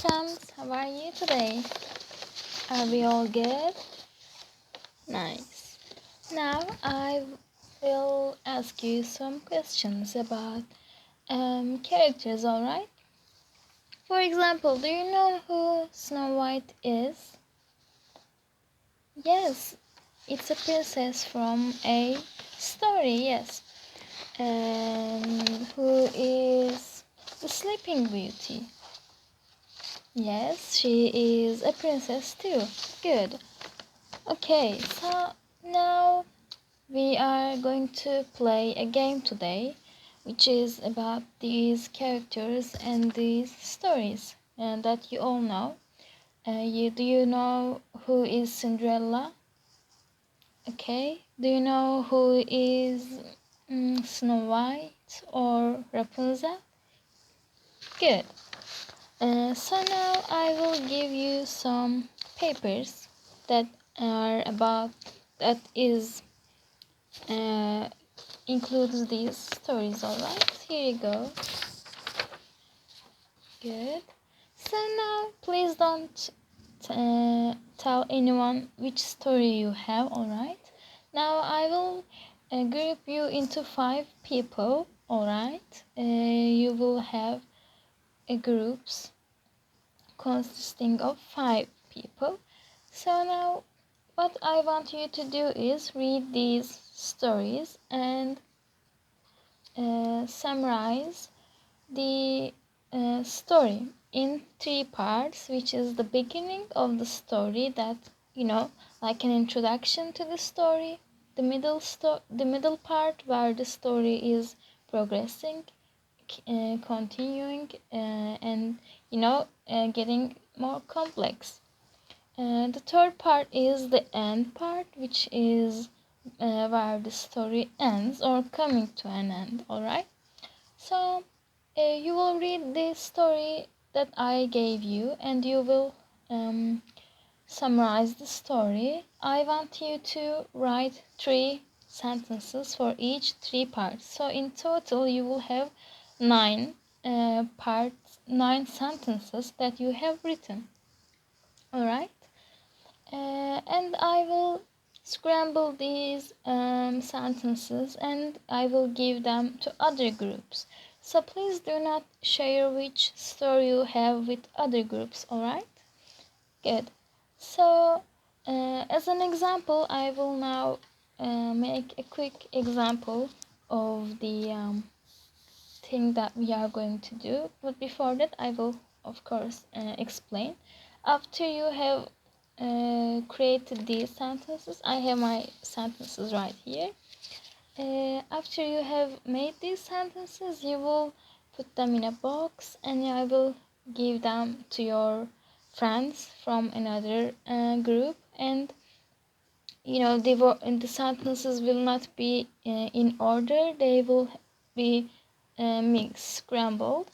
champs, how are you today? Are we all good? Nice. Now I will ask you some questions about characters, alright? For example, do you know who Snow White is? Yes, it's a princess from a story, yes. Who is the Sleeping Beauty? Yes, she is a princess too. Good. Okay, so now we are going to play a game today, which is about these characters and these stories that you all know. Do you know who is Cinderella? Okay. Do you know who is Snow White or Rapunzel? Good. So now I will give you some papers that are about includes these stories. Alright, here you go. Good. So now please don't tell anyone which story you have. Alright. Now I will group you into 5 people. Alright. You will have groups consisting of 5 people. So now what I want you to do is read these stories and summarize the story in 3 parts, which is the beginning of the story, that like an introduction to the story, the middle part where the story is progressing, continuing, and getting more complex. The third part is the end part, which is where the story ends or coming to an end. Alright, so you will read the story that I gave you and you will summarize the story. I want you to write 3 sentences for each 3 parts. So in total you will have 9 parts, 9 sentences that you have written. Alright? And I will scramble these sentences and I will give them to other groups. So please do not share which story you have with other groups, alright? Good. So as an example, I will now make a quick example of the thing that we are going to do. But before that, I will, of course, explain. After you have created these sentences, I have my sentences right here. After you have made these sentences, you will put them in a box and I will give them to your friends from another group, and the sentences will not be in order, they will be mixed, scrambled,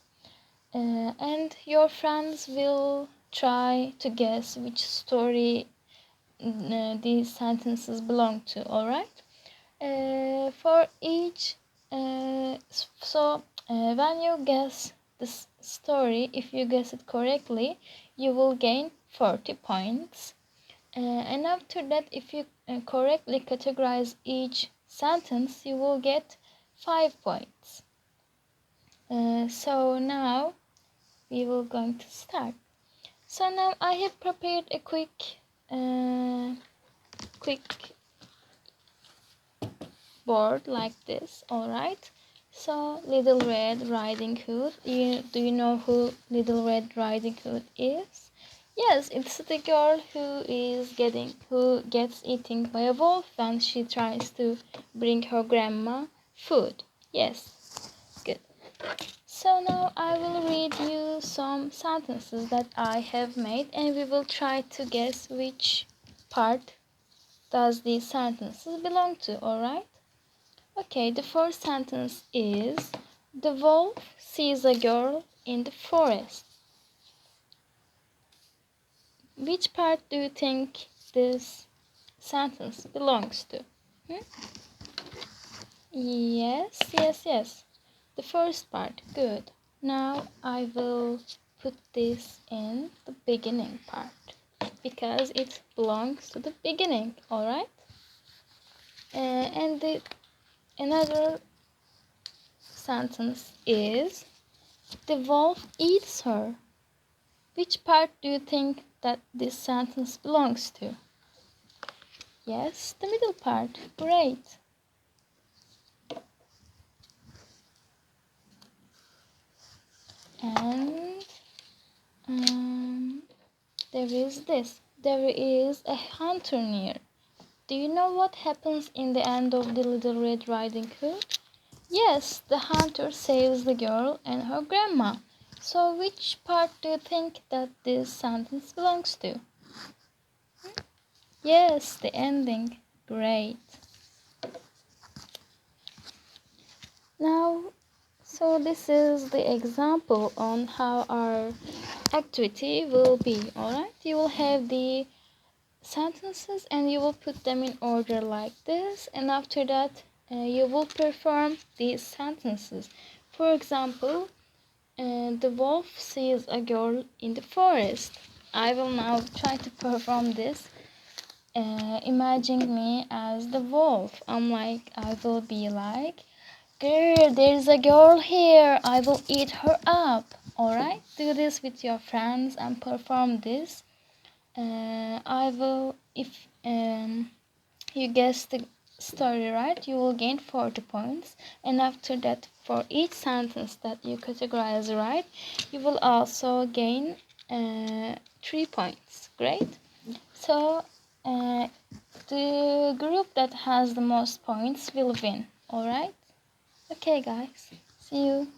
and your friends will try to guess which story these sentences belong to. Alright, for each when you guess this story, if you guess it correctly, you will gain 40 points. And after that, if you correctly categorize each sentence, you will get 5 points. So now we will going to start. So now I have prepared a quick board like this. Alright, so Little Red Riding Hood. Do you know who Little Red Riding Hood is? Yes, it's the girl who gets eaten by a wolf when she tries to bring her grandma food. Yes, good. So now I will read you some sentences that I have made and we will try to guess which part does these sentences belong to, alright? Okay, the first sentence is: the wolf sees a girl in the forest. Which part do you think this sentence belongs to? Yes. The first part. Good. Now I will put this in the beginning part because it belongs to the beginning, alright? And another sentence is, the wolf eats her. Which part do you think that this sentence belongs to? Yes, the middle part. Great. And there is this. There is a hunter near. Do you know what happens in the end of the Little Red Riding Hood? Yes, the hunter saves the girl and her grandma. So which part do you think that this sentence belongs to? Yes, the ending. Great. Now, so this is the example on how our activity will be, alright? You will have the sentences and you will put them in order like this, and after that you will perform these sentences. For example, the wolf sees a girl in the forest. I will now try to perform this. Imagine me as the wolf. I will be like, girl, there's a girl here. I will eat her up. Alright? Do this with your friends and perform this. If you guess the story right, you will gain 40 points. And after that, for each sentence that you categorize right, you will also gain 3 points. Great. So, the group that has the most points will win. Alright? Okay, guys. See you.